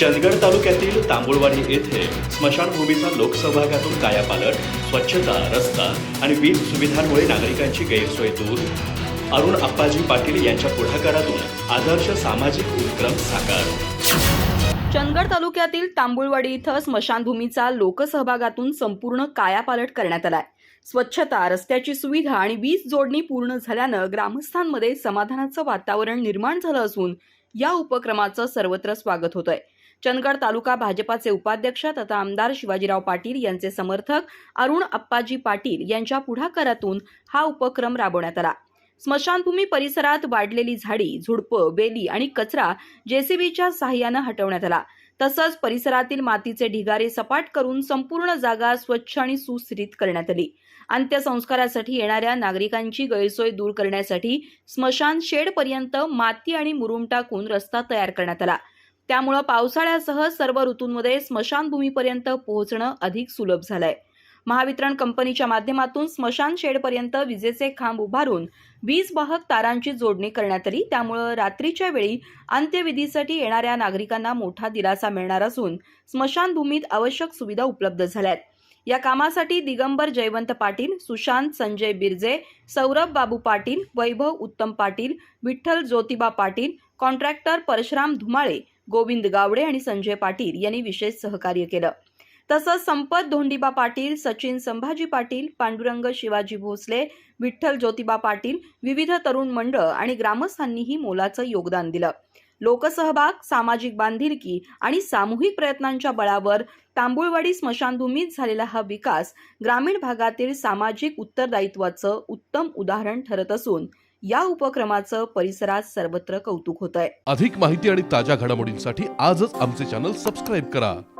चंदगड तालुक्यातील तांबुळवाडी येथे स्मशानभूमीचा लोकसहभागातून कायापालट, स्वच्छता, रस्ता आणि वीज सुविधांमुळे नागरिकांची गैरसोय दूर. अरुण अप्पाजी पाटील यांच्या पुढाकारातून आदर्श सामाजिक उपक्रम साकार. चंदगड तालुक्यातील तांबुळवाडी इथं स्मशानभूमीचा लोकसहभागातून संपूर्ण कायापालट करण्यात आलाय. स्वच्छता, रस्त्याची सुविधा आणि वीज जोडणी पूर्ण झाल्यानं ग्रामस्थांमध्ये समाधानाचं वातावरण निर्माण झालं असून या उपक्रमाचं सर्वत्र स्वागत होतंय. चंदगड तालुका भाजपाचे उपाध्यक्ष तथा आमदार शिवाजीराव पाटील यांचे समर्थक अरुण अप्पाजी पाटील यांच्या पुढाकारातून हा उपक्रम राबवण्यात आला. स्मशानभूमी परिसरात वाढलेली झाडी, झुडपं, वेली आणि कचरा जेसीबीच्या सहाय्यानं हटवण्यात आला. तसंच परिसरातील मातीचे ढिगारे सपाट करून संपूर्ण जागा स्वच्छ आणि सुस्थितीत करण्यात आली. अंत्यसंस्कारासाठी येणाऱ्या नागरिकांची गैरसोय दूर करण्यासाठी स्मशान शेडपर्यंत माती आणि मुरुम टाकून रस्ता तयार करण्यात आला. त्यामुळे पावसाळ्यासह सर्व ऋतूंमध्ये स्मशानभूमीपर्यंत पोहोचणं अधिक सुलभ झालंय. महावितरण कंपनीच्या माध्यमातून स्मशान शेडपर्यंत विजेचे खांब उभारून वीज वाहक तारांची जोडणी करण्यात आली. त्यामुळे रात्रीच्या वेळी अंत्यविधीसाठी येणाऱ्या नागरिकांना मोठा दिलासा मिळणार असून स्मशानभूमीत आवश्यक सुविधा उपलब्ध झाल्यात. या कामासाठी दिगंबर जयवंत पाटील, सुशांत संजय बिर्जे, सौरभ बाबू पाटील, वैभव उत्तम पाटील, विठ्ठल ज्योतिबा पाटील, कॉन्ट्रॅक्टर परशुराम धुमाळे, गोविंद गावडे आणि संजय पाटील यांनी विशेष सहकार्य केलं. तसंच संपत धोंडीबा पाटील, सचिन संभाजी पाटील, पांडुरंग शिवाजी भोसले, विठ्ठल ज्योतिबा पाटील, विविध तरुण मंडळ आणि ग्रामस्थांनीही मोलाचं योगदान दिलं. लोकसहभाग, सामाजिक बांधिलकी आणि सामूहिक प्रयत्नांच्या बळावर तांबुळवाडी स्मशानभूमीत झालेला हा विकास ग्रामीण भागातील सामाजिक उत्तरदायित्वाचं उत्तम उदाहरण ठरत असून या उपक्रमाचं परिसरात सर्वत्र कौतुक होतंय. अधिक माहिती आणि ताज्या घडामोडींसाठी आजच आमचे चॅनल सबस्क्राईब करा.